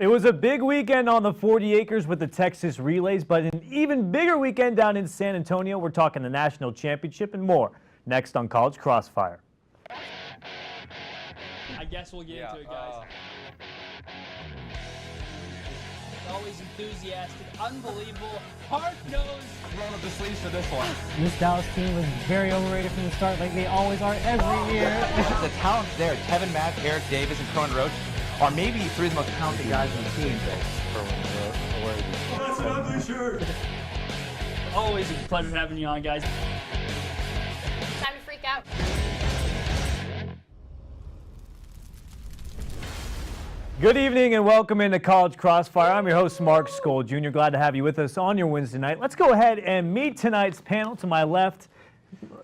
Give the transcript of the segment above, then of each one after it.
It was a big weekend on the 40 acres with the Texas Relays, but an even bigger weekend down in San Antonio. We're talking the national championship and more next on College Crossfire. I guess we'll get into it, guys. Always enthusiastic, unbelievable, hard-nosed. Roll up the sleeves for this one. This Dallas team was very overrated from the start, like they always are every year. The talent's there. Tevin Mack, Eric Davis, and Corwin Roach are maybe three of the most talented guys on the team. That's an ugly shirt. Always a pleasure having you on, guys. Time to freak out. Good evening and welcome into College Crossfire. I'm your host, Mark Skol Jr. Glad to have you with us on your Wednesday night. Let's go ahead and meet tonight's panel. To my left,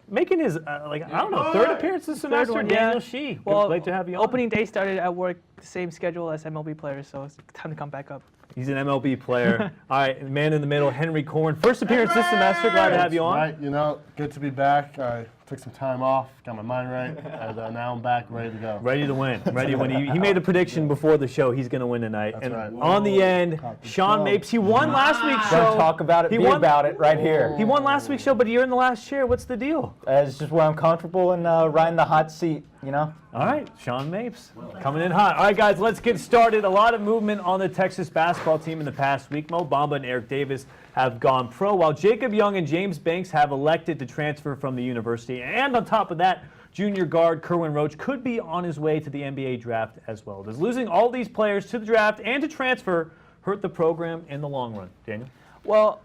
making his, third appearance this semester, Daniel Shih. Well, great to have you on. Opening day started at work, the same schedule as MLB players, so it's time to come back up. He's an MLB player. All right, man in the middle, Henry Corwin. First appearance this semester. Glad to have you on. Right, good to be back. I took some time off, got my mind right, and now I'm back, ready to go. Ready to win. Ready to win. He made a prediction before the show. He's going to win tonight. That's right. On the end, Sean Mapes. He won last week's show. Don't talk about it. Be about it right here. He won last week's show, but you're in the last chair. What's the deal? It's just where I'm comfortable and riding the hot seat, you know? All right, Sean Mapes coming in hot. All right, guys, let's get started. A lot of movement on the Texas basketball team in the past week. Mo Bamba and Eric Davis have gone pro, while Jacob Young and James Banks have elected to transfer from the university. And on top of that, junior guard Corwin Roach could be on his way to the NBA draft as well. Does losing all these players to the draft and to transfer hurt the program in the long run? Daniel? Well,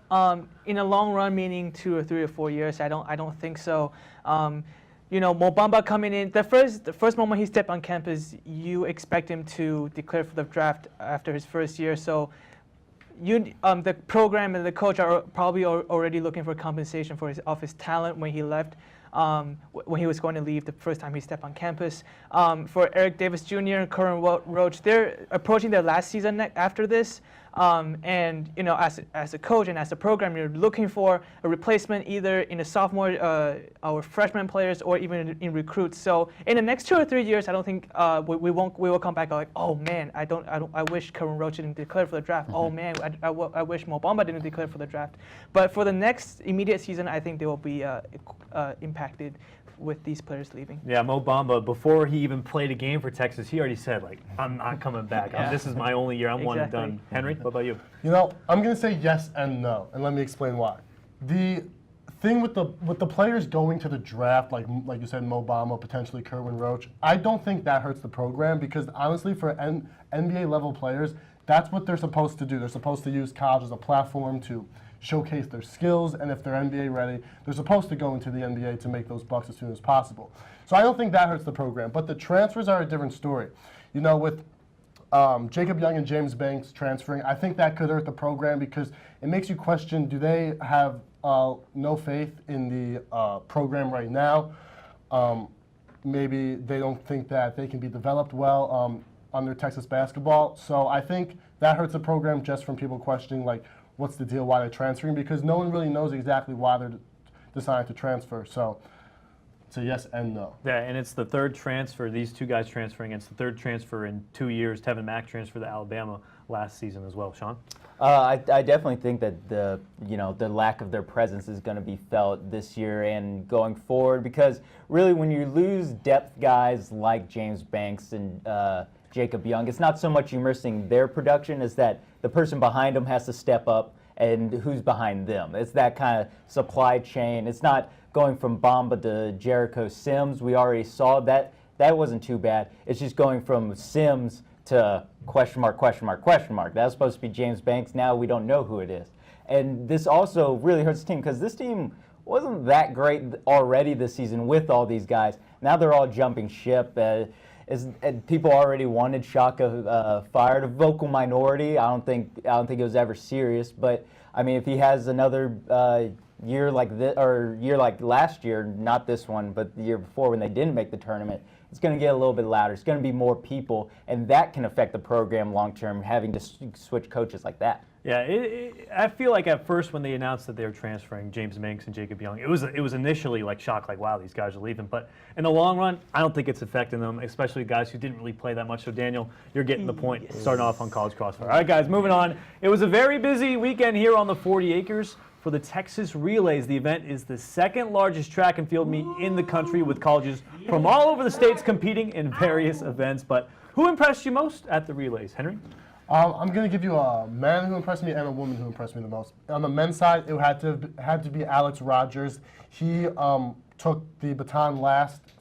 in the long run, meaning 2 or 3 or 4 years, I don't think so. Mo Bamba coming in, the first moment he stepped on campus, you expect him to declare for the draft after his first year. So the program and the coach are probably already looking for compensation for his talent when he left, when he was going to leave the first time he stepped on campus. For Eric Davis Jr. and Corwin Roach, they're approaching their last season after this. And as a coach and as a program, you're looking for a replacement either in the sophomore or freshman players or even in recruits. So in the next 2 or 3 years, I don't think we will come back like, oh man, I wish Corwin Roach didn't declare for the draft. Oh man, I wish Mo Bamba didn't declare for the draft. But for the next immediate season, I think they will be impacted with these players leaving. Yeah, Mo Bamba, before he even played a game for Texas, he already said, I'm not coming back. This is my only year. I'm one and done. Henry, what about you? I'm going to say yes and no, and let me explain why. The thing with the players going to the draft, like you said, Mo Bamba, potentially Corwin Roach, I don't think that hurts the program because honestly, for NBA level players, that's what they're supposed to do. They're supposed to use college as a platform to showcase their skills, and if they're NBA ready, they're supposed to go into the NBA to make those bucks as soon as possible. So I don't think that hurts the program, but the transfers are a different story. With Jacob Young and James Banks transferring, I think that could hurt the program because it makes you question, do they have no faith in the program right now? Maybe they don't think that they can be developed well under Texas basketball. So I think that hurts the program just from people questioning, what's the deal, why they're transferring, because no one really knows exactly why they're deciding to transfer. So it's a yes and no. Yeah, and it's the third transfer, these two guys transferring. It's the third transfer in 2 years. Tevin Mack transferred to Alabama last season as well. Sean? I definitely think that the lack of their presence is going to be felt this year and going forward because really when you lose depth guys like James Banks and Jacob Young, it's not so much you missing their production as that the person behind them has to step up and who's behind them. It's that kind of supply chain. It's not going from Bamba to Jericho Sims. We already saw that. That wasn't too bad. It's just going from Sims to question mark, question mark, question mark. That was supposed to be James Banks. Now we don't know who it is. And this also really hurts the team because this team wasn't that great already this season with all these guys. Now they're all jumping ship. And people already wanted Shaka fired. A vocal minority. I don't think it was ever serious. But I mean, if he has another year like this or year like last year, not this one, but the year before when they didn't make the tournament, it's going to get a little bit louder. It's going to be more people, and that can affect the program long term. Having to switch coaches like that. Yeah, I feel like at first when they announced that they were transferring James Banks and Jacob Young, it was initially like shock, like wow, these guys are leaving. But in the long run, I don't think it's affecting them, especially guys who didn't really play that much. So Daniel, you're getting the point. Starting off on college crossfire. All right, guys, moving on. It was a very busy weekend here on the 40 acres for the Texas Relays. The event is the second largest track and field meet in the country, with colleges from all over the states competing in various events. But who impressed you most at the Relays, Henry? I'm going to give you a man who impressed me and a woman who impressed me the most. On the men's side, it had to be Alex Rogers. He took the baton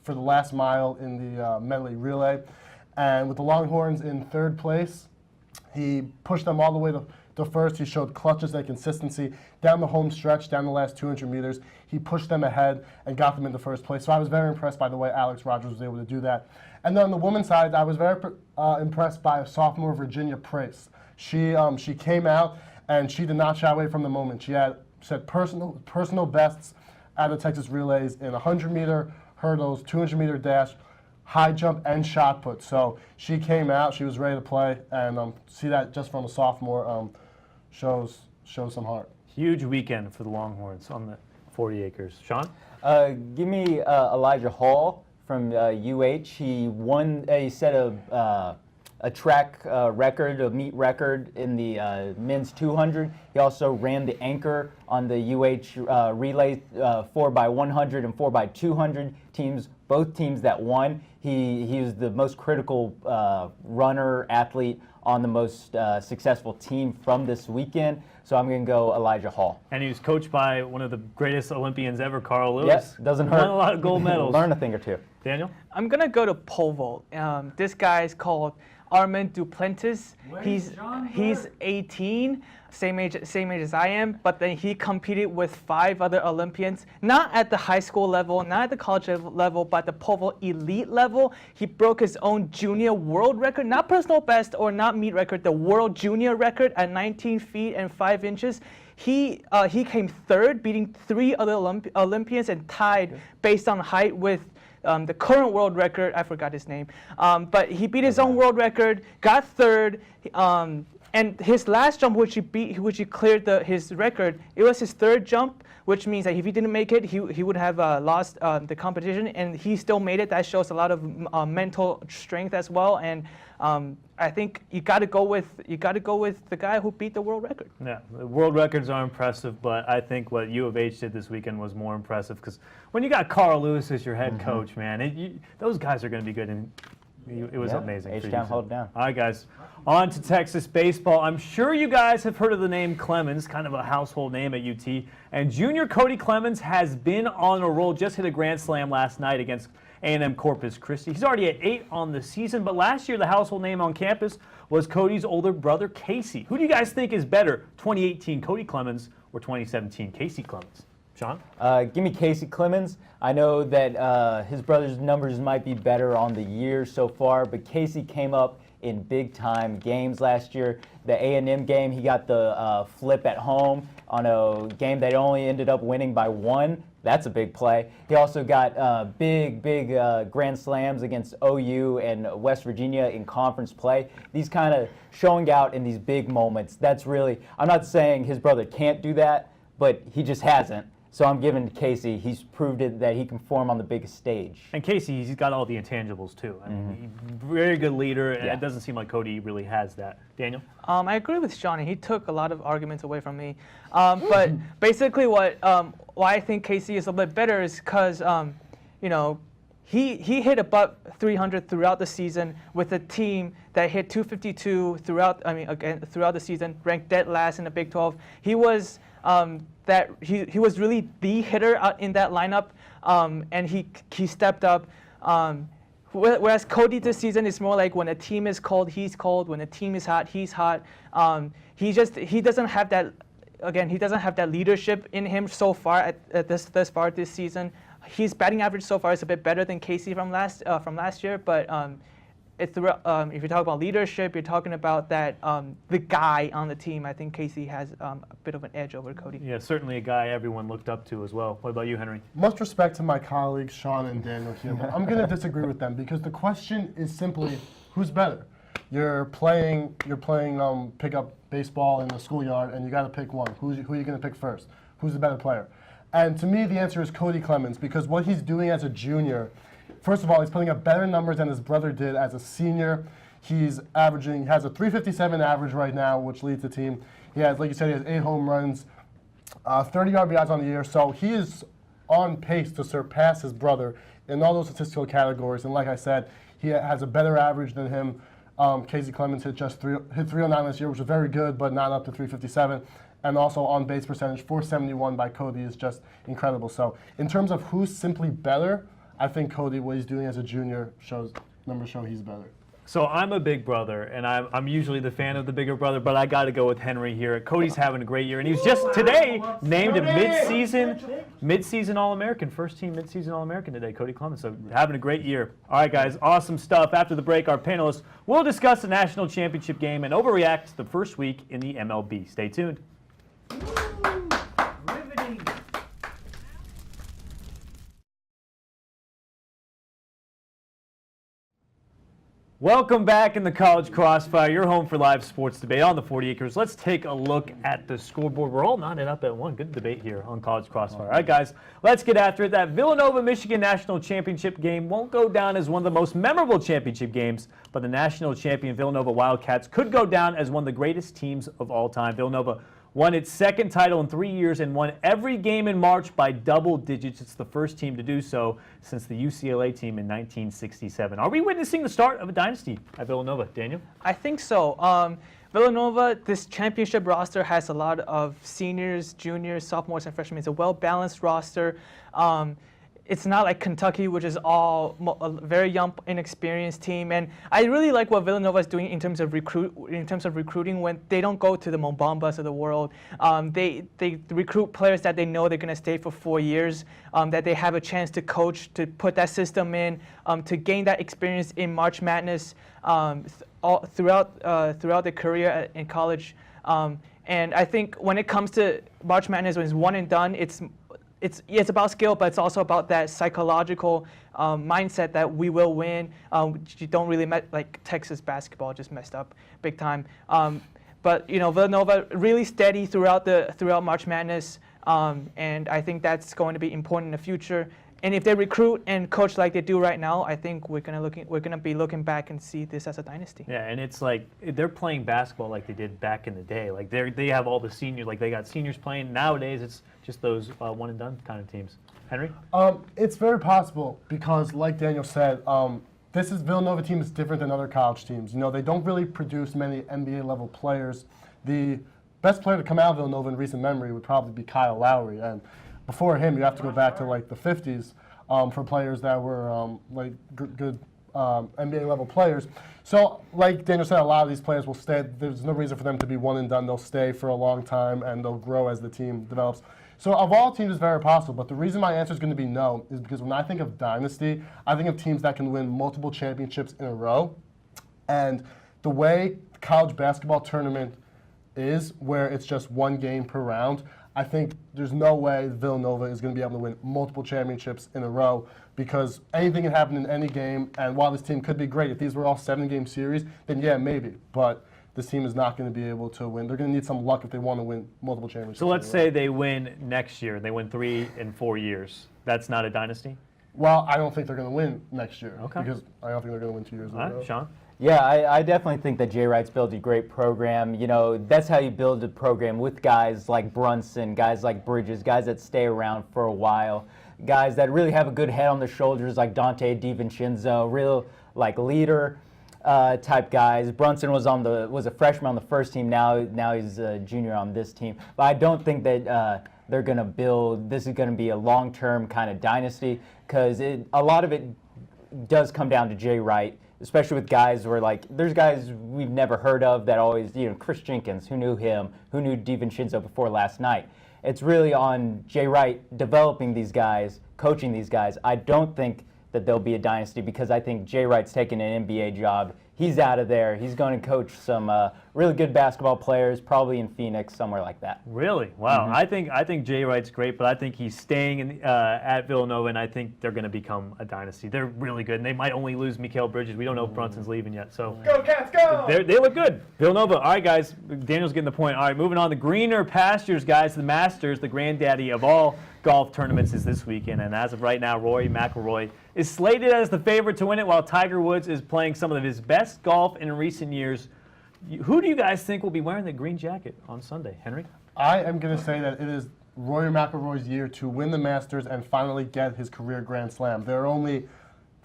for the last mile in the medley relay. And with the Longhorns in third place, he pushed them all the way to first. He showed clutches and consistency down the home stretch, down the last 200 meters. He pushed them ahead and got them into first place. So I was very impressed by the way Alex Rogers was able to do that. And then on the women's side, I was very impressed by sophomore Virginia Price. She came out and she did not shy away from the moment. She had set personal bests at the Texas Relays in 100-meter hurdles, 200-meter dash, high jump, and shot put. So she came out, she was ready to play, and see that just from a sophomore shows some heart. Huge weekend for the Longhorns on the 40 acres. Sean? Give me Elijah Hall from UH. He set a track record, a meet record in the men's 200. He also ran the anchor on the UH relay 4x100 and 4x200 teams, both teams that won. He was the most critical runner, athlete on the most successful team from this weekend. So I'm going to go Elijah Hall. And he was coached by one of the greatest Olympians ever, Carl Lewis. Yes, doesn't hurt. Won a lot of gold medals. Learn a thing or two. Daniel? I'm gonna go to pole vault. This guy is called Armand Duplantis. He's 18, same age as I am, but then he competed with 5 other Olympians, not at the high school level, not at the college level, but the pole vault elite level. He broke his own junior world record, not personal best or not meet record, the world junior record at 19 feet and 5 inches. He came third, beating 3 other Olympians and tied based on height with the current world record. I forgot his name, but he beat his own world record, got third, and his last jump, which he cleared his record, it was his 3rd jump, which means that if he didn't make it, he would have lost the competition, and he still made it. That shows a lot of mental strength as well, and I think you got to go with the guy who beat the world record. Yeah, the world records are impressive, but I think what U of H did this weekend was more impressive, because when you got Carl Lewis as your head coach, man, those guys are going to be good, and it was amazing. H-Town, hold it down. All right, guys, on to Texas baseball. I'm sure you guys have heard of the name Clemens, kind of a household name at UT, and junior Cody Clemens has been on a roll, just hit a grand slam last night against A&M Corpus Christi. He's already at 8 on the season, but last year the household name on campus was Cody's older brother, Casey. Who do you guys think is better, 2018 Cody Clemens or 2017 Casey Clemens? Sean? Give me Casey Clemens. I know that his brother's numbers might be better on the year so far, but Casey came up in big-time games last year. The A&M game, he got the flip at home on a game that only ended up winning by 1. That's a big play. He also got big grand slams against OU and West Virginia in conference play. These kind of showing out in these big moments. That's really, I'm not saying his brother can't do that, but he just hasn't. So I'm giving Casey, he's proved it that he can perform on the biggest stage. And Casey, he's got all the intangibles too. I mean, very good leader, and Yeah. it doesn't seem like Cody really has that. Daniel? I agree with Sean. He took a lot of arguments away from me. But basically why I think Casey is a little bit better is because, he hit above 300 throughout the season with a team that hit 252 throughout the season, ranked dead last in the Big 12. He was he was really the hitter in that lineup, and he stepped up. Whereas Cody this season is more like when a team is cold, he's cold. When a team is hot, he's hot. He doesn't have that. Again, he doesn't have that leadership in him so far this far this season. His batting average so far is a bit better than Casey from last year, but if you're talking about leadership, you're talking about that the guy on the team. I think Casey has a bit of an edge over Cody. Yeah, certainly a guy everyone looked up to as well. What about you, Henry? Much respect to my colleagues, Sean and Daniel here, but I'm going to disagree with them because the question is simply, who's better? You're playing pickup baseball in the schoolyard, and you got to pick one. Who are you going to pick first? Who's the better player? And to me, the answer is Cody Clemens, because what he's doing as a junior, first of all, he's putting up better numbers than his brother did as a senior. Has a 357 average right now, which leads the team. He has, like you said, he has 8 home runs, 30 RBIs on the year. So he is on pace to surpass his brother in all those statistical categories. And like I said, he has a better average than him. Casey Clemens hit 309 this year, which is very good, but not up to 357. And also on base percentage, 471 by Cody is just incredible. So in terms of who's simply better, I think Cody, what he's doing as a junior, numbers show he's better. So I'm a big brother, and I'm usually the fan of the bigger brother, but I got to go with Henry here. Cody's having a great year, and he was just today named a mid-season All-American, first team mid-season All-American today, Cody Clemens. So having a great year. All right, guys, awesome stuff. After the break, our panelists will discuss the national championship game and overreact to the first week in the MLB. Stay tuned. Welcome back in the College Crossfire, your home for live sports debate on the 40 acres. Let's take a look at the scoreboard. We're all knotted up at one. Good debate here on College Crossfire. All right, guys, let's get after it. That Villanova-Michigan National Championship game won't go down as one of the most memorable championship games, but the national champion Villanova Wildcats could go down as one of the greatest teams of all time. Villanova won its second title in 3 years and won every game in March by double digits. It's the first team to do so since the UCLA team in 1967. Are we witnessing the start of a dynasty at Villanova, Daniel? I think so. Villanova, this championship roster has a lot of seniors, juniors, sophomores, and freshmen. It's a well-balanced roster. It's not like Kentucky, which is all a very young, inexperienced team. And I really like what Villanova is doing in terms of recruiting. When they don't go to the Mo Bambas of the world, they recruit players that they know they're going to stay for 4 years, that they have a chance to coach, to put that system in, to gain that experience in March Madness throughout their career in college. And I think when it comes to March Madness, when it's one and done, it's about skill, but it's also about that psychological mindset that we will win. You don't really like Texas basketball just messed up big time. But Villanova really steady throughout March Madness, and I think that's going to be important in the future. And if they recruit and coach like they do right now, I think we're gonna be looking back and see this as a dynasty. Yeah, and it's like they're playing basketball like they did back in the day. Like they have all the seniors, like they got seniors playing. Nowadays, it's just those one and done kind of teams. Henry? It's very possible because, like Daniel said, this Villanova team is different than other college teams. They don't really produce many NBA level players. The best player to come out of Villanova in recent memory would probably be Kyle Lowry, and before him, you have to go back to like the 50s for players that were good NBA level players. So, like Daniel said, a lot of these players will stay. There's no reason for them to be one and done. They'll stay for a long time and they'll grow as the team develops. So, of all teams, it's very possible. But the reason my answer is going to be no is because when I think of dynasty, I think of teams that can win multiple championships in a row. And the way the college basketball tournament is, where it's just one game per round, I think there's no way Villanova is going to be able to win multiple championships in a row because anything can happen in any game. And while this team could be great, if these were all 7-game series, then yeah, maybe. But this team is not going to be able to win. They're going to need some luck if they want to win multiple championships. So let's say they win next year. They win 3 in 4 years. That's not a dynasty? Well, I don't think they're going to win next year. Okay. Because I don't think they're going to win 2 years in a row. All right, Sean? Yeah, I definitely think that Jay Wright's built a great program. That's how you build a program with guys like Brunson, guys like Bridges, guys that stay around for a while, guys that really have a good head on their shoulders like Dante DiVincenzo, real like leader type guys. Brunson was a freshman on the first team. Now he's a junior on this team. But I don't think that they're going to build. This is going to be a long-term kind of dynasty because a lot of it does come down to Jay Wright. Especially with guys where there's guys we've never heard of that always, Chris Jenkins, who knew him, who knew DiVincenzo before last night. It's really on Jay Wright developing these guys, coaching these guys. I don't think that they'll be a dynasty because I think Jay Wright's taking an NBA job. He's out of there. He's going to coach some really good basketball players, probably in Phoenix, somewhere like that. Really? Wow. I think Jay Wright's great, but I think he's staying at Villanova, and I think they're going to become a dynasty. They're really good, and they might only lose Mikal Bridges. We don't know if Brunson's leaving yet. So Go Cats, go! they look good. Villanova. All right, guys. Daniel's getting the point. All right, moving on. The greener pastures, guys. The Masters, the granddaddy of all golf tournaments, is this weekend, and as of right now, Rory McIlroy is slated as the favorite to win it, while Tiger Woods is playing some of his best golf in recent years. Who do you guys think will be wearing the green jacket on Sunday, Henry? I am going to say that it is Rory McIlroy's year to win the Masters and finally get his career Grand Slam. There are only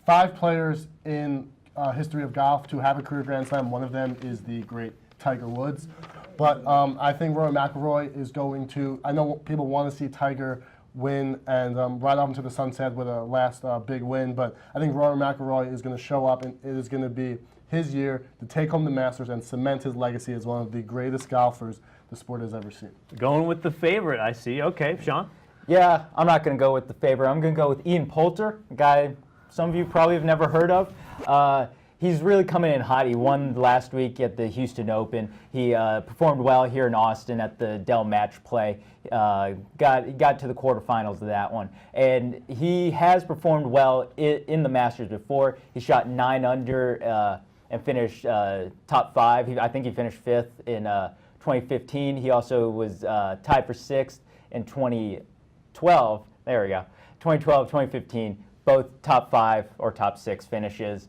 5 players in history of golf to have a career Grand Slam. One of them is the great Tiger Woods. But I think Rory McIlroy is going to, I know people want to see Tiger win and ride off into the sunset with a last big win, but I think Rory McIlroy is going to show up, and it is going to be his year to take home the Masters and cement his legacy as one of the greatest golfers the sport has ever seen. Going with the favorite, I see. Okay, Sean? Yeah, I'm not going to go with the favorite. I'm going to go with Ian Poulter, a guy some of you probably have never heard of. He's really coming in hot. He won last week at the Houston Open. He performed well here in Austin at the Dell Match Play. Got to the quarterfinals of that one. And he has performed well in the Masters before. He shot 9 under and finished top 5. I think he finished 5th in 2015. He also was tied for 6th in 2012. There we go. 2012, 2015, both top 5 or top 6 finishes.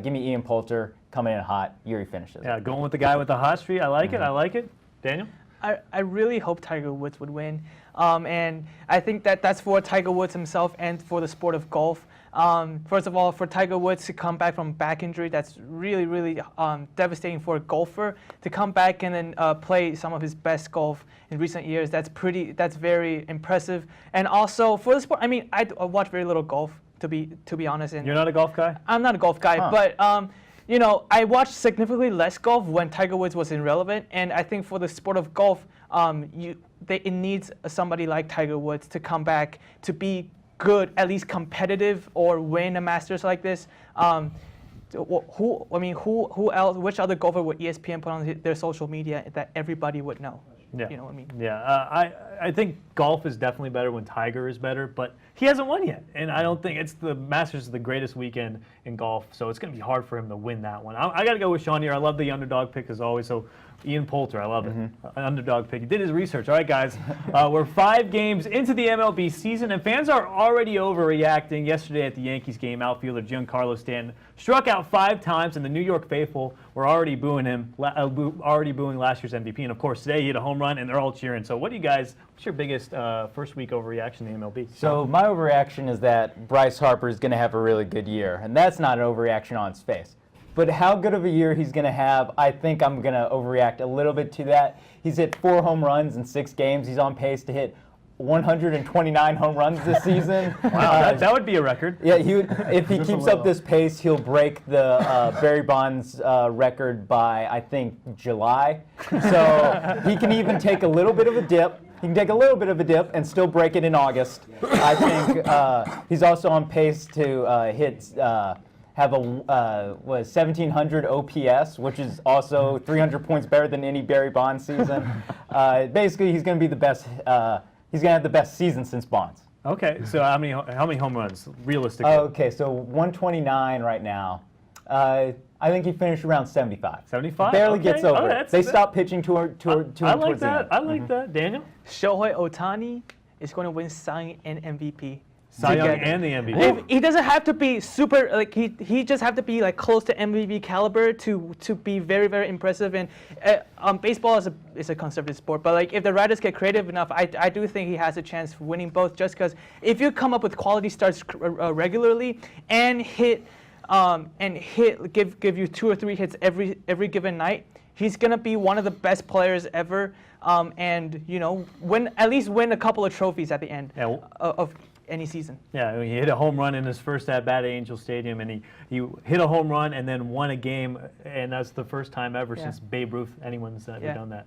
Give me Ian Poulter coming in hot. Year he finishes. Yeah, going with the guy with the hot streak. I like it. I like it. Daniel? I really hope Tiger Woods would win. And I think that's for Tiger Woods himself and for the sport of golf. First of all, for Tiger Woods to come back from back injury, that's really, really devastating for a golfer. To come back and then play some of his best golf in recent years, that's very impressive. And also for the sport, I mean, I watch very little golf, to be honest. And You're not a golf guy? I'm not a golf guy, but you know, I watched significantly less golf when Tiger Woods was irrelevant, and I think for the sport of golf, it needs somebody like Tiger Woods to come back to be good, at least competitive, or win a Masters like this. Who else? Which other golfer would ESPN put on their social media that everybody would know? Yeah. You know what I mean? Yeah. I think golf is definitely better when Tiger is better, but he hasn't won yet. And I don't think the Masters is the greatest weekend in golf, so it's going to be hard for him to win that one. I got to go with Sean here. I love the underdog pick as always. So Ian Poulter, I love it. An underdog pick. He did his research. All right, guys. We're 5 games into the MLB season, and fans are already overreacting. Yesterday at the Yankees game, outfielder Giancarlo Stanton struck out 5 times, and the New York faithful were already booing him, already booing last year's MVP. And, of course, today he hit a home run, and they're all cheering. So what do you guys, what's your biggest first week overreaction in the MLB? So my overreaction is that Bryce Harper is going to have a really good year, and that's not an overreaction on its face. But how good of a year he's going to have, I think I'm going to overreact a little bit to that. He's hit 4 home runs in 6 games. He's on pace to hit 129 home runs this season. Wow, that would be a record. Yeah, if he keeps up this pace, he'll break the Barry Bonds record by, I think, July. So he can even take a little bit of a dip. He can take a little bit of a dip and still break it in August. I think he's also on pace to have a 1,700 OPS, which is also 300 points better than any Barry Bonds season. Basically, he's going to be the best. He's going to have the best season since Bonds. Okay, so how many home runs realistically? Okay, so 129 right now. I think he finished around 75. 75? Barely gets over it. They that- stopped pitching towards I like towards the that. end. I like that. Daniel? Shohei Ohtani is going to win Cy Young and MVP. Cy Young together. and the MVP. He doesn't have to be super, like he just have to be like close to MVP caliber to be very, very impressive. And baseball is a conservative sport, but like if the writers get creative enough, I do think he has a chance for winning both. Just because if you come up with quality starts regularly and give you 2 or 3 hits every given night, he's gonna be one of the best players ever. And you know, at least win a couple of trophies at the end of any season. Yeah, I mean, he hit a home run in his first at-bat at Angel Stadium, and he hit a home run and then won a game, and that's the first time ever since Babe Ruth anyone's ever done that.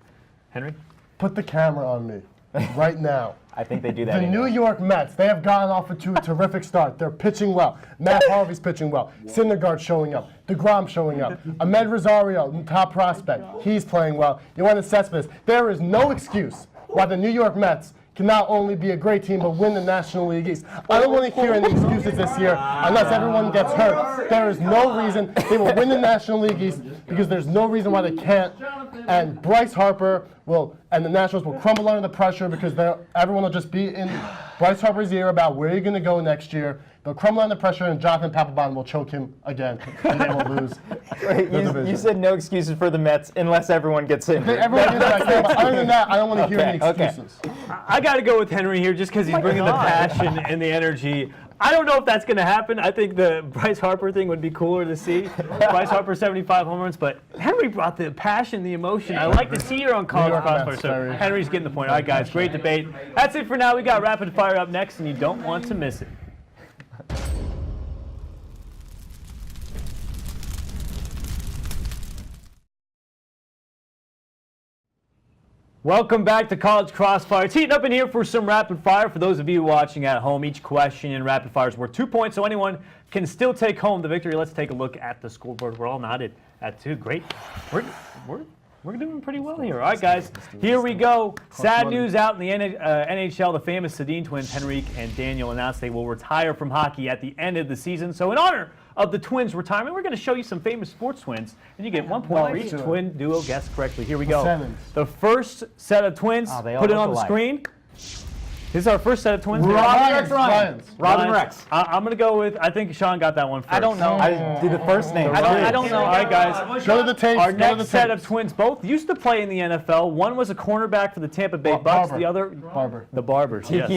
Henry? Put the camera on me. right now. I think they do that. The anyway. New York Mets, they have gotten off to a terrific start. They're pitching well. Matt Harvey's pitching well. Syndergaard's showing up. DeGrom showing up. Ahmed Rosario, top prospect, he's playing well. Yoenis Cespedes. There is no excuse why the New York Mets can not only be a great team, but win the National League East. I don't want to hear any excuses this year unless everyone gets hurt. There is no reason they will win the National League East because there's no reason why they can't. And Bryce Harper and the Nationals will crumble under the pressure because everyone will just be in Bryce Harper's ear about where you're going to go next year. They'll crumble under pressure, and Jonathan Papelbon will choke him again, and they will lose. You said no excuses for the Mets unless everyone gets injured. Everyone gets that, but other than that, I don't want to hear any excuses. I got to go with Henry here just because he's bringing the passion and the energy. I don't know if that's going to happen. I think the Bryce Harper thing would be cooler to see. Bryce Harper, 75 home runs, but Henry brought the passion, the emotion. I like to see her on College Crossfire, so Henry's getting the point. All right, guys, great debate. That's it for now. We got Rapid Fire up next, and you don't want to miss it. Welcome back to College Crossfire. It's heating up in here for some rapid fire. For those of you watching at home, each question in rapid fire is worth 2 points, so anyone can still take home the victory. Let's take a look at the scoreboard. We're all nodded at 2. Great. We're doing pretty well here. All right, guys, here we go. Sad news out in the NHL. The famous Sedin twins, Henrique and Daniel, announced they will retire from hockey at the end of the season. So in honor of the twins' retirement, we're going to show you some famous sports twins, and you get 1 point for each twin duo guessed correctly. Here we go. The first set of twins, put it on the screen. This is our first set of twins. Robin Rex. I'm going to go with, I think Sean got that one first. I don't know. I do the first name. I don't know. All right, guys. Go to the tapes. Our next set of twins both used to play in the NFL. One was a cornerback for the Tampa Bay Bucks. The other, the Barbers. Yes.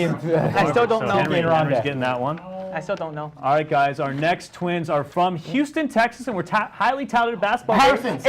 I still don't know. Henry's getting that one. I still don't know. All right, guys. Our next twins are from Houston, Texas, and we're highly touted basketball Harrisons.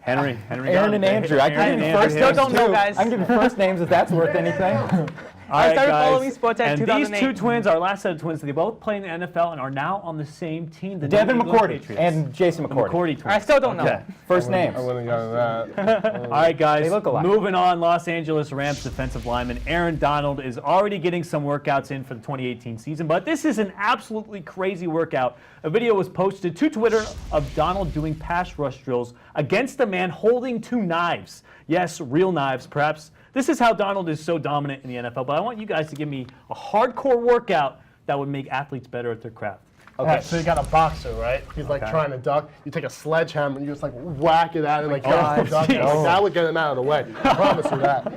Henry. Aaron and Andrew. I can give you I first still names don't know, too. guys. I can give you first names if that's worth anything. I started following sports at and 2008. these two twins, our last set of twins, they both play in the NFL and are now on the same team. The Devin New England McCourty Patriots. and Jason The McCourty. McCourty twins. I still don't know. Okay. First names. I wouldn't have gotten that. All right, guys. They look alike. Moving on, Los Angeles Rams defensive lineman Aaron Donald is already getting some workouts in for the 2018 season, but this is an absolutely crazy workout. A video was posted to Twitter of Donald doing pass rush drills against a man holding 2 knives. Yes, real knives, perhaps. This is how Donald is so dominant in the NFL, but I want you guys to give me a hardcore workout that would make athletes better at their craft. Okay. Right, so you got a boxer, right? He's like trying to duck. You take a sledgehammer and you just like whack it at him like duck. Like, that would get him out of the way. I promise you that.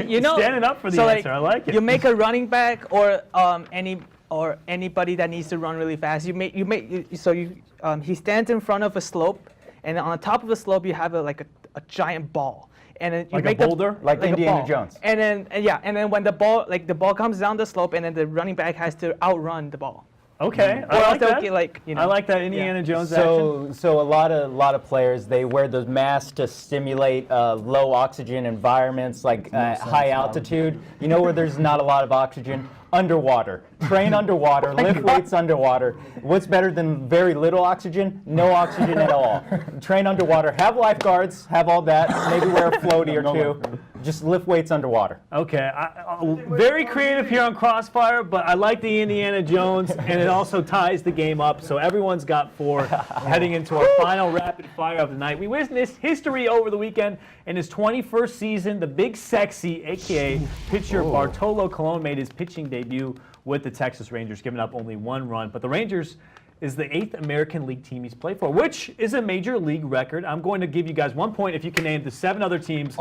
You know, Standing up for the answer. I like it. You make a running back or anybody that needs to run really fast. He stands in front of a slope, and on the top of the slope you have a giant ball. And then you like make a boulder? Like Indiana Jones. And then when the ball comes down the slope, and then the running back has to outrun the ball. Okay, Or I like that. I like that Indiana Jones action. So a lot of players, they wear those masks to stimulate low oxygen environments, like high altitude. You know where there's not a lot of oxygen? Underwater. Train underwater, lift weights underwater. What's better than very little oxygen? No oxygen at all. Train underwater. Have lifeguards, have all that. Maybe wear a floaty or two. Just lift weights underwater. Okay, very creative here on Crossfire, but I like the Indiana Jones, and it also ties the game up. So everyone's got 4 heading into our final rapid fire of the night. We witnessed history over the weekend. In his 21st season, the Big Sexy, a.k.a. pitcher Bartolo Colon, made his pitching debut with the Texas Rangers, giving up only 1 run. But the Rangers is the 8th American League team he's played for, which is a major league record. I'm going to give you guys 1 point if you can name the 7 other teams,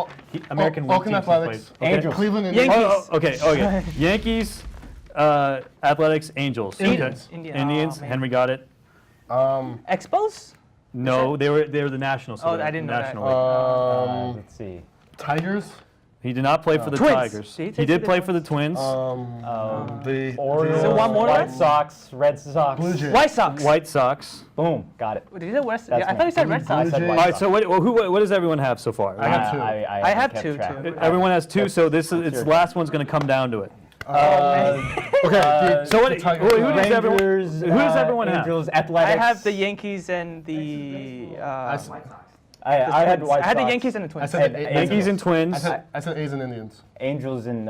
American League teams he's played. Angels. Cleveland and Yankees. Okay. Yankees, Athletics, Angels. Indians. Okay. Indians. Henry got it. Expos? No, they were the Nationals. Oh, I didn't know that. National League. Let's see. Tigers. He did not play for the Twins. Tigers. He He did play for the Twins. Orioles, So one more White guy? Sox, Red Sox. Blue Jays. White Sox. White Sox. Boom, got it. Did you say West? That's I thought you said Red I Sox. said Jays. White All right, Sox. so what does everyone have so far? I got 2. I have kept 2 track. too. Everyone has 2, so this is the last one's going to come down to it. Okay. So who does everyone? Rangers, Who does everyone have? Angels, I Athletics. have the Yankees and the. I had Twins. White I had the Sox. Yankees and the I Twins. said the Yankees and I Twins. said A's and Indians. Angels and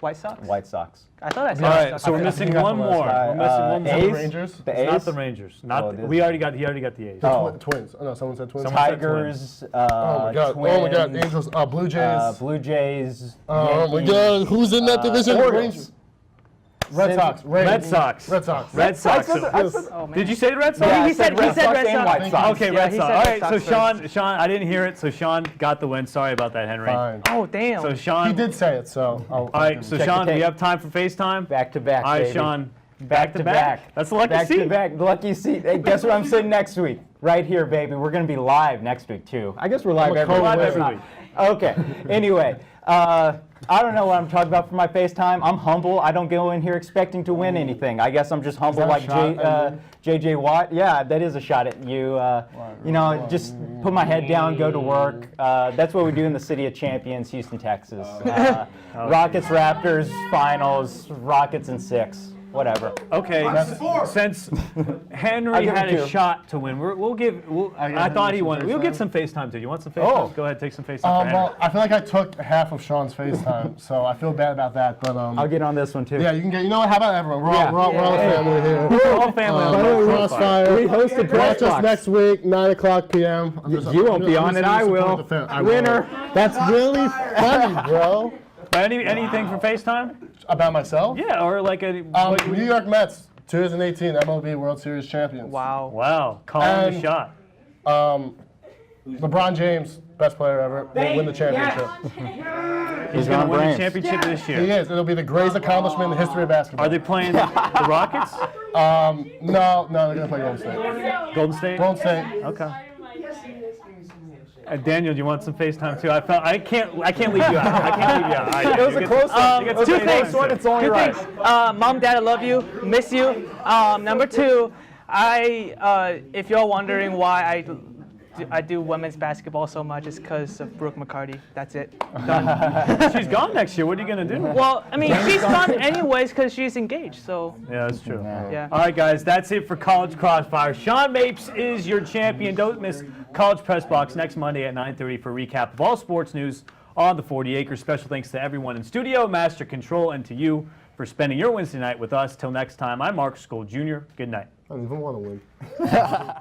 White Sox? White Sox. I thought I said All White right, Sox. so we're I think missing you got one the last more. guy. We're missing one more. A's? Rangers? The A's? Not the Rangers. Not Oh, the, this he is- already got the A's. Twins. Oh, no, someone said Twins. Someone said Tigers. Oh my God. Twins, Oh my God. Angels. Blue Jays. Blue Jays. Oh my Yankees, God. Who's in that division? Orioles. Rangers. Red Sox. Red Sox. Red Sox. Red Sox. Oh, man. Did you say the Red Sox? Yeah, he I said Red Sox Red and Sox. White Sox. Okay, Yeah, Red he Sox. said All Red right, so Sox Sean, I didn't hear it, so Sean got the win. Sorry about that, Henry. Fine. Oh, damn. So Sean, He did say it, so. all right, so Check the Sean, do tape. you have time for FaceTime? Back to back. All right, baby. Sean. Back to back. That's the lucky Back seat. to back. Lucky seat. Hey, guess where I'm sitting next week? Right here, baby. We're gonna be live next week too. I guess we're live I'm a every week. co-live but every it's week. not. Okay. Anyway, I don't know what I'm talking about for my FaceTime. I'm humble. I don't go in here expecting to win anything. I guess I'm just humble that a like shot at you? JJ Watt. Yeah, that is a shot at you. You know, just put my head down, go to work. That's what we do in the city of champions, Houston, Texas. Rockets, Raptors, finals, Rockets in 6. Whatever. Okay, since Henry I'll give had him a 2. shot to win, I thought he won. We'll get some FaceTime. Do you want some FaceTime? Oh. Go ahead, take some FaceTime. for Henry. Well, I feel like I took half of Sean's FaceTime, so I feel bad about that. But I'll get on this one too. yeah, you can get. You know what? How about everyone? We're Yeah. all a family here. We're all family on By the way, Crossfire. Crossfire. We hosted Watch us Crossbox. next week, 9:00 p.m. You won't be on it, I will. Winner. That's really funny, bro. Anything for FaceTime? About myself? Yeah, or like a. New York Mets, 2018 MLB World Series champions. Wow. Wow, calling the And- shot. LeBron James, best player ever, will win the championship. He's going to on win the brand. championship this He year. is. It'll be the greatest accomplishment in the history of basketball. Are they playing the Rockets? No, they're gonna play Golden State. Golden State? Golden State. Okay. Daniel, do you want some FaceTime too? I can't leave you out. I can't leave you out. All right, It was you a get close some- one. you get It was some a close FaceTime, one. too. It's only Two right. things. Mom, Dad, I love you. Miss you. Number 2, if you're wondering why I do women's basketball so much, it's because of Brooke McCarty. That's it. She's gone next year. What are you going to do? Well, I mean, she's gone anyways because she's engaged. So, Yeah, that's true. yeah. All right, guys, that's it for College Crossfire. Sean Mapes is your champion. Don't miss College Press Box next Monday at 9:30 for a recap of all sports news on the 40 Acres. Special thanks to everyone in studio, Master Control, and to you for spending your Wednesday night with us. Till next time, I'm Mark Skol Jr. Good night. I don't even want to win.